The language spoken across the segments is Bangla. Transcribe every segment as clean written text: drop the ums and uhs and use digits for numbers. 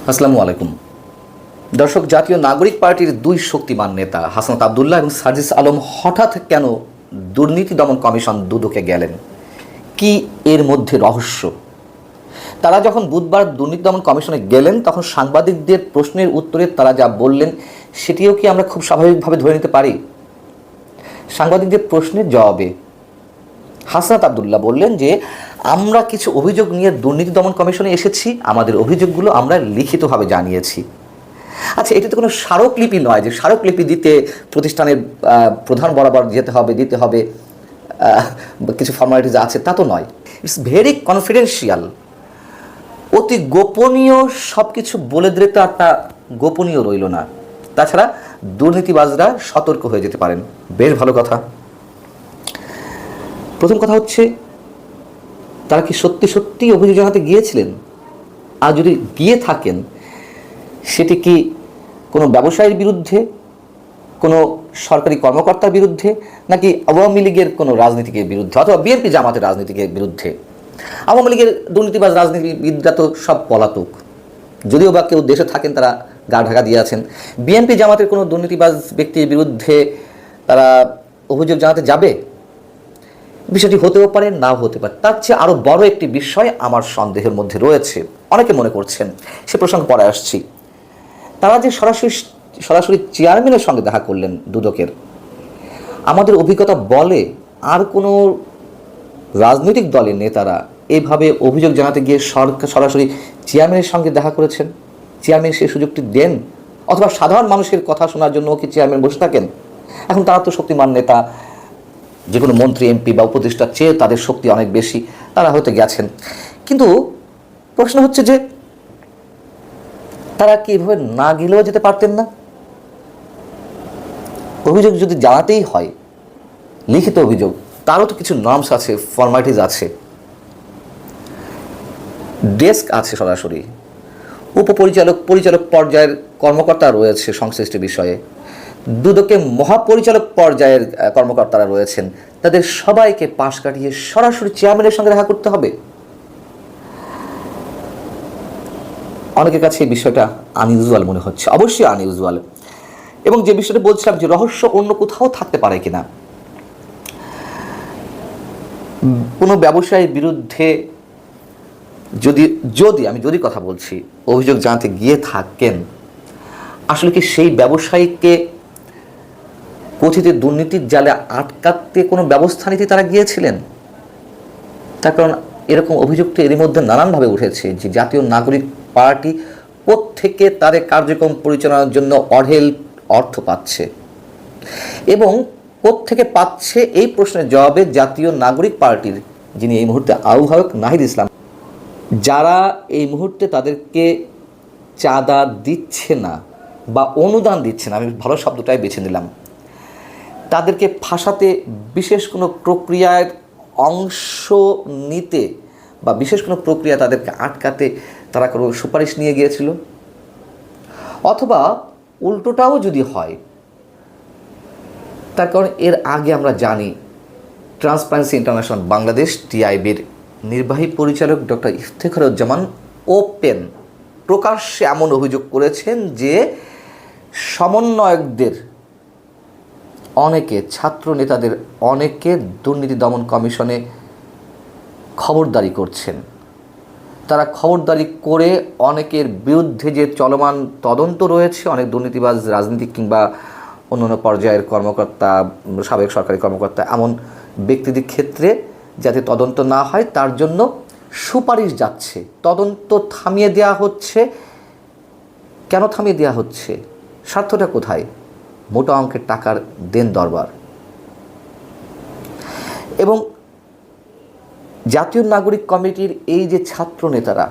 আসসালামু আলাইকুম দর্শক। জাতীয় নাগরিক পার্টির দুই শক্তিমান নেতা হাসনাত আবদুল্লাহ এবং সার্জিস আলম হঠাৎ কেন দুর্নীতি দমন কমিশন দুদকে গেলেন? কি এর মধ্যে রহস্য? তারা যখন বুধবার দুর্নীতি দমন কমিশনে গেলেন তখন সাংবাদিকদের প্রশ্নের উত্তরে তারা যা বললেন সেটিও কি আমরা খুব স্বাভাবিকভাবে ধরে নিতে পারি? সাংবাদিকদের প্রশ্নের জবাবে হাসনাত আবদুল্লাহ বললেন যে আমরা কিছু অভিযোগ নিয়ে দুর্নীতি দমন কমিশনে এসেছি, আমাদের অভিযোগগুলো আমরা লিখিতভাবে জানিয়েছি। আচ্ছা, এটা তো কোনো স্মারকলিপি নয় যে স্মারকলিপি দিতে প্রতিষ্ঠানের প্রধান বরাবর দিতে হবে কিছু ফর্মালিটিজ আছে, তা তো নয়। ইটস ভেরি কনফিডেন্সিয়াল, অতি গোপনীয় সব কিছু বলে দিলে তো একটা গোপনীয় রইল না। তাছাড়া দুর্নীতিবাজরা সতর্ক হয়ে যেতে পারেন। বেশ ভালো কথা। প্রথম কথা হচ্ছে, তারা কি সত্যি সত্যি অভিযোগ জানাতে গিয়েছিলেন? আর যদি গিয়ে থাকেন সেটি কি কোনো ব্যবসায়ীর বিরুদ্ধে, কোনো সরকারি কর্মকর্তার বিরুদ্ধে, নাকি আওয়ামী লীগের কোনো রাজনীতিকের বিরুদ্ধে, অথবা বিএনপি জামাতের রাজনীতিকের বিরুদ্ধে? আওয়ামী লীগের দুর্নীতিবাজ রাজনীতিবিদরা তো সব পলাতক, যদিও বা কেউ দেশে থাকেন তারা গা ঢাকা দিয়ে আছেন। বিএনপি জামাতের কোনো দুর্নীতিবাজ ব্যক্তির বিরুদ্ধে তারা অভিযোগ জানাতে যাবে? বিষয়টি হতেও পারে, নাও হতে পারে। তার চেয়ে আরও বড় একটি বিষয় আমার সন্দেহের মধ্যে রয়েছে, অনেকে মনে করছেন, সে প্রসঙ্গে পরে আসছি। তারা যে সরাসরি চেয়ারম্যানের সঙ্গে দেখা করলেন দুদকের, আমাদের অভিজ্ঞতা বলে আর কোনো রাজনৈতিক দলের নেতারা এইভাবে অভিযোগ জানাতে গিয়ে সরাসরি চেয়ারম্যানের সঙ্গে দেখা করেছেন? চেয়ারম্যান সেই সুযোগটি দেন? অথবা সাধারণ মানুষের কথা শোনার জন্য কি চেয়ারম্যান বসে থাকেন? এখন তারা তো শক্তিমান নেতা, যে কোনো মন্ত্রী, এমপি বা উপদেষ্টার চেয়ে তাদের শক্তি অনেক বেশি, তারা হয়তো গেছেন। কিন্তু প্রশ্ন হচ্ছে যে তারা কি এভাবে না গেলেও যেতে পারতেন না? অভিযোগ যদি জানাতেই হয়, লিখিত অভিযোগ, তারও তো কিছু নর্মস আছে, ফর্মালিটিজ আছে। ডেস্ক আছে, সরাসরি উপপরিচালক, পরিচালক পর্যায়ের কর্মকর্তা রয়েছে সংশ্লিষ্ট বিষয়ে, দুদকে মহাপরিচালক পর্যায়ের কর্মকর্তারা রয়েছেন, তাদের সবাইকে পাশ কাটিয়ে সরাসরি চেয়ারম্যানের সঙ্গে দেখা করতে হবে? অনেকের কাছে এই বিষয়টা আনইউজুয়াল মনে হচ্ছে, অবশ্যই আনইউজুয়াল। এবং যে বিষয়টা বলছিলাম যে রহস্য অন্য কোথাও থাকতে পারে কিনা, কোনো ব্যবসায়ীর বিরুদ্ধে যদি কথা বলছি, অভিযোগ জানাতে গিয়ে থাকেন, আসলে কি সেই ব্যবসায়ীকে কথিত দুর্নীতির জালে আটকাতে কোনো ব্যবস্থা নিতে তারা গিয়েছিলেন? তার কারণ এরকম অভিযোগ তো এরই মধ্যে নানানভাবে উঠেছে যে জাতীয় নাগরিক পার্টি কোত্থেকে তাদের কার্যক্রম পরিচালনার জন্য অঢেল অর্থ পাচ্ছে, এবং কোত্থেকে পাচ্ছে এই প্রশ্নের জবাবে জাতীয় নাগরিক পার্টির যিনি এই মুহূর্তে আহ্বায়ক নাহিদ ইসলাম, যারা এই মুহূর্তে তাদেরকে চাঁদা দিচ্ছে না বা অনুদান দিচ্ছে না, আমি ভালো শব্দটাই বেছে নিলাম, তাদেরকে ফাঁসাতে বিশেষ কোনো প্রক্রিয়ার অংশ নিতে বা বিশেষ কোনো প্রক্রিয়া তাদেরকে আটকাতে তারা কোনো সুপারিশ নিয়ে গিয়েছিল। অথবা উল্টোটাও যদি হয়, তার কারণ এর আগে আমরা জানি ট্রান্সপারেন্সি ইন্টারন্যাশনাল বাংলাদেশ টিআইবির নির্বাহী পরিচালক ডক্টর ইফতেখারুজ্জামান ওপেন প্রকাশ্যে এমন অভিযোগ করেছেন যে সমন্বয়কদের অনেকে, ছাত্র নেতাদের অনেকে দুর্নীতি দমন কমিশনে খবরদারি করছেন। তারা খবরদারি করে অনেকের বিরুদ্ধে যে চলমান তদন্ত রয়েছে, অনেক দুর্নীতিবাজ রাজনীতিক কিংবা অন্যান্য পর্যায়ের কর্মকর্তা, সাবেক সরকারি কর্মকর্তা, এমন ব্যক্তিদের ক্ষেত্রে যাতে তদন্ত না হয় তার জন্য সুপারিশ যাচ্ছে, তদন্ত থামিয়ে দেওয়া হচ্ছে। কেন থামিয়ে দেওয়া হচ্ছে? স্বার্থটা কোথায়? মোটা অঙ্কের টাকার দেন দরবার। এবং জাতীয় নাগরিক কমিটির এই যে ছাত্র নেতারা,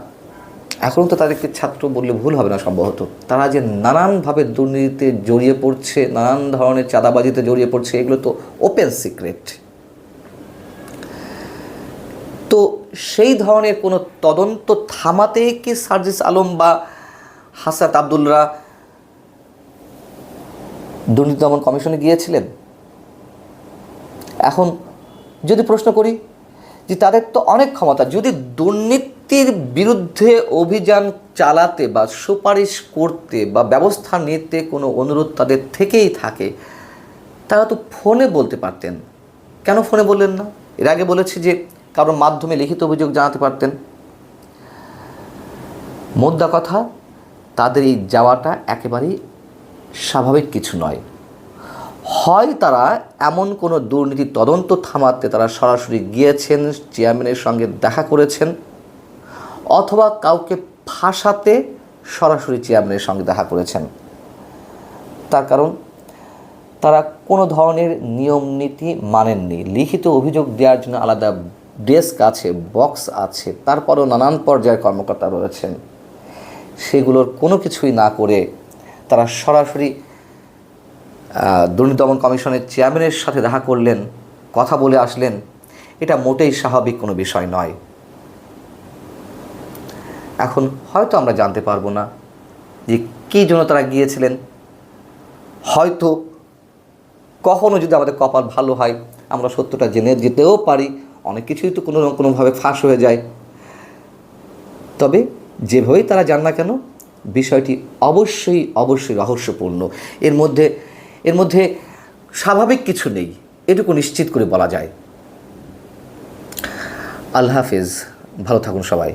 এখন তো তাদেরকে ছাত্র বললে ভুল হবে না সম্ভবত, তারা যে নানানভাবে দুর্নীতিতে জড়িয়ে পড়ছে, নানান ধরনের চাঁদাবাজিতে জড়িয়ে পড়ছে, এগুলো তো ওপেন সিক্রেট। তো সেই ধরনের কোনো তদন্ত থামাতে কি সার্জিস আলম বা হাসনাত আবদুল্লাহ দুর্নীতি দমন কমিশনে গিয়েছিলেন? এখন যদি প্রশ্ন করি যে তাদের তো অনেক ক্ষমতা, যদি দুর্নীতির বিরুদ্ধে অভিযান চালাতে বা সুপারিশ করতে বা ব্যবস্থা নিতে কোনো অনুরোধ তাদের থেকেই থাকে, তারা তো ফোনে বলতে পারতেন। কেন ফোনে বললেন না? এর আগে বলেছি যে কারোর মাধ্যমে লিখিত অভিযোগ জানাতে পারতেন। মোদ্দা কথা, তাদের এই যাওয়াটা একেবারেই স্বাভাবিক কিছু নয়। হয় তারা এমন কোনো দুর্নীতি তদন্ত থামাতে তারা সরাসরি গিয়েছেন, চেয়ারম্যানের সঙ্গে দেখা করেছেন, অথবা কাউকে ফাঁসাতে সরাসরি চেয়ারম্যানের সঙ্গে দেখা করেছেন। তার কারণ তারা কোনো ধরনের নিয়ম নীতি মানেননি। লিখিত অভিযোগ দেওয়ার জন্য আলাদা ডেস্ক আছে, বক্স আছে, তারপরেও নানান পর্যায়ের কর্মকর্তা রয়েছেন। সেগুলোর কোনো কিছুই না করে তারা সরাসরি দুর্নীতি দমন কমিশনের চেয়ারম্যানের সাথে দেখা করলেন, কথা বলে আসলেন। এটা মোটেই স্বাভাবিক কোনো বিষয় নয়। এখন হয়তো আমরা জানতে পারবো না যে কী জন্য তারা গিয়েছিলেন। হয়তো কখনো যদি আমাদের কপাল ভালো হয়, আমরা সত্যটা জেনে যেতেও পারি। অনেক কিছুই তো কোনোভাবে ফাঁস হয়ে যায়। তবে যেভাবেই তারা যান না কেন, বিষয়টি অবশ্যই রহস্যপূর্ণ। এর মধ্যে স্বাভাবিক কিছু নেই, এটুকু নিশ্চিত করে বলা যায়। আল্লাহ হাফেজ, ভালো থাকুন সবাই।